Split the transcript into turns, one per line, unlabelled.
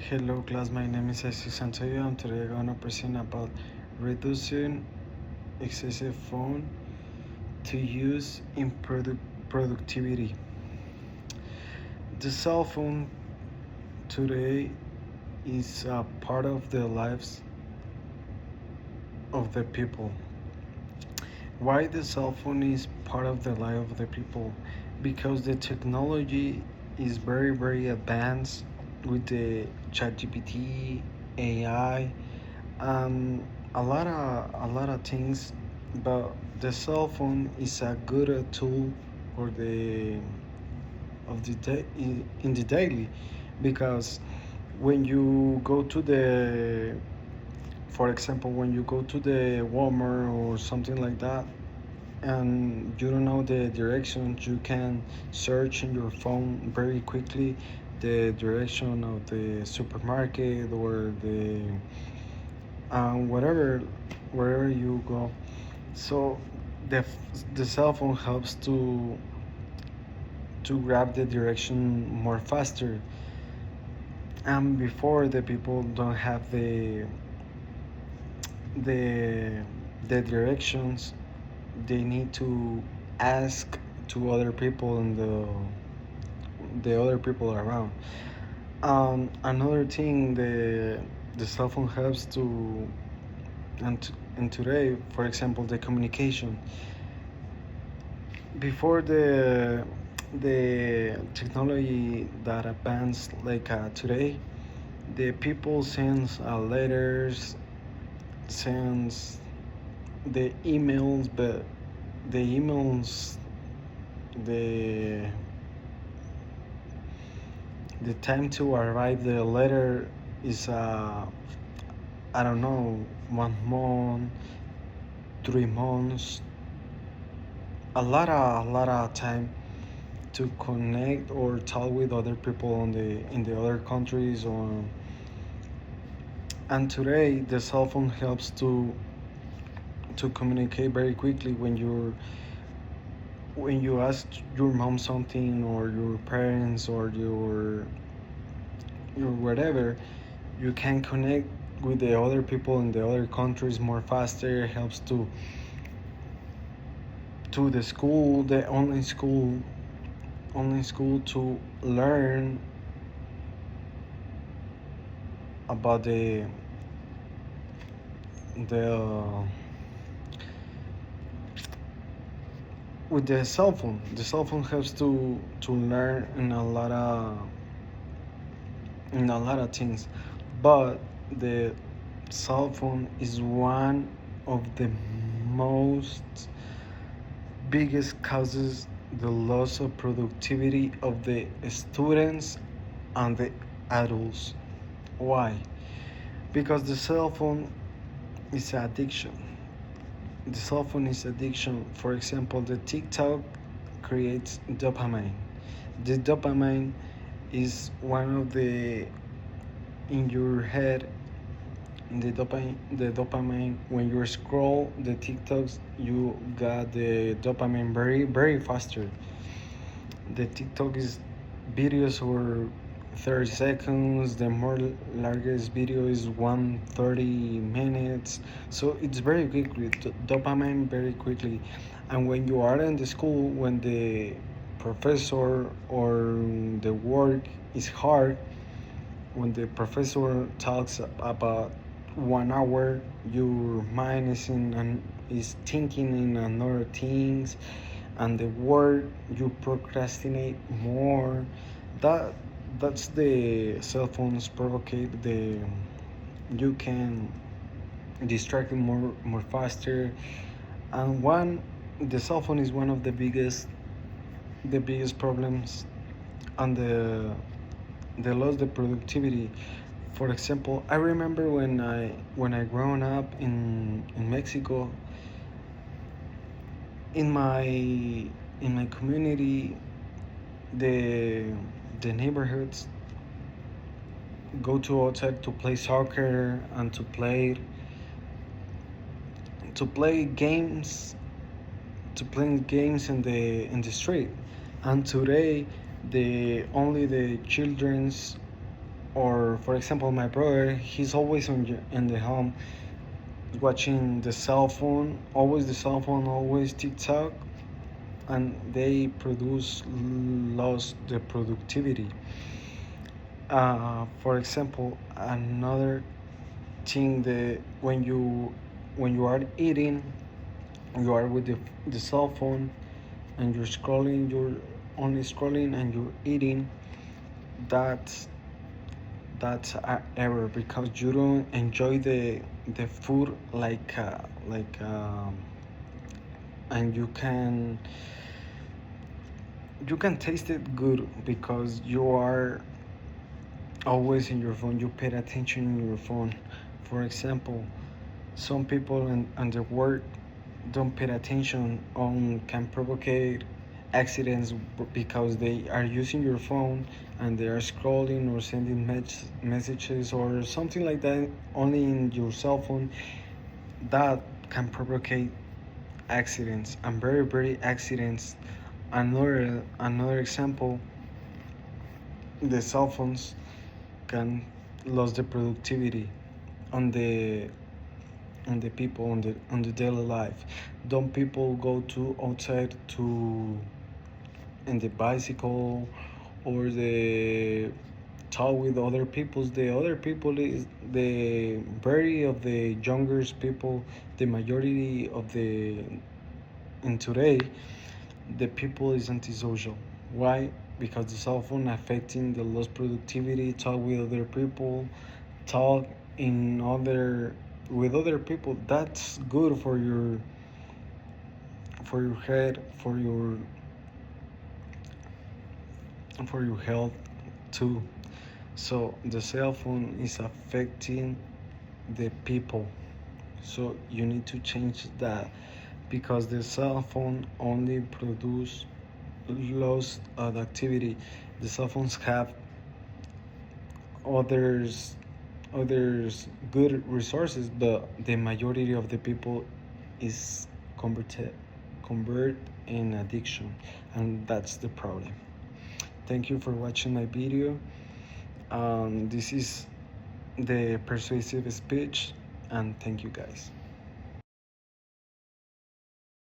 Hello class, my name is Jesus Santoyo and today I'm gonna present about reducing excessive phone to use in productivity. The cell phone today is a part of the lives of the people. Why the cell phone is part of the life of the people? Because the technology is very advanced with the ChatGPT, AI, and a lot of things. But the cell phone is a good tool for the of the day in the daily, because when you go to the, for example, when you go to the Walmart or something like that, and you don't know the directions, you can search in your phone very quickly the direction of the supermarket or the whatever, wherever you go. So the the cell phone helps to grab the direction more faster. And before, the people don't have the the directions, they need to ask to other people and the other people around. Another thing, the cell phone helps to, and today, for example, the communication. Before the technology that advanced like today, the people sends letters, sends the emails, but the emails, the the time to arrive the letter is I don't know, 1 month, 3 months, a lot of time to connect or talk with other people on the in the other countries. Or and today the cell phone helps to communicate very quickly. When you ask your mom something, or your parents, or your whatever, you can connect with the other people in the other countries more faster. It helps to the school, the online school, to learn about the with the cell phone. The cell phone helps to learn in a lot of things. But the cell phone is one of the most biggest causes the loss of productivity of the students and the adults. Why? Because the cell phone is addiction. The cell phone is addiction. For example, the TikTok creates dopamine. The dopamine is one of the in your head. The dopamine, when you scroll the TikToks, you got the dopamine very faster. The TikTok is videos or 30 seconds. The more largest video is 130 minutes. So it's very quickly, dopamine very quickly. And when you are in the school, when the professor or the work is hard, when the professor talks about 1 hour, your mind is thinking in another things, and the work you procrastinate more. That that's the cell phones provocate the, you can distract more faster. And one the cell phone is one of the biggest problems, and the loss the productivity. For example, I remember when I grown up in Mexico, in my community, the the neighborhoods go to outside to play soccer and to play games, in the street. And today, the children's Or for example, my brother, he's always in the home watching the cell phone, always the cell phone, always TikTok, and they produce lost the productivity. For example, another thing, that when you are eating, you are with the cell phone and you're only scrolling and you're eating. that's that's an error because you don't enjoy the food and you can taste it good because you are always in your phone. You pay attention in your phone. For example, some people in the work don't pay attention on can provocate accidents because they are using your phone and they are scrolling or sending messages or something like that only in your cell phone. That can provocate accidents and very accidents. Another example, the cell phones can lose the productivity on the people on the daily life. Don't people go to outside to in the bicycle or the talk with other people? The other people is the very of the younger people, the majority of the in today, the people is antisocial. Why? Because the cell phone affecting the lost productivity, talk with other people, talk in other with other people. That's good for your head, for your health too. So the cell phone is affecting the people. So you need to change that because the cell phone only produce lost activity. The cell phones have others good resources, but the majority of the people is convert in addiction, and that's the problem. Thank you for watching my video. This is the persuasive speech, and thank you guys.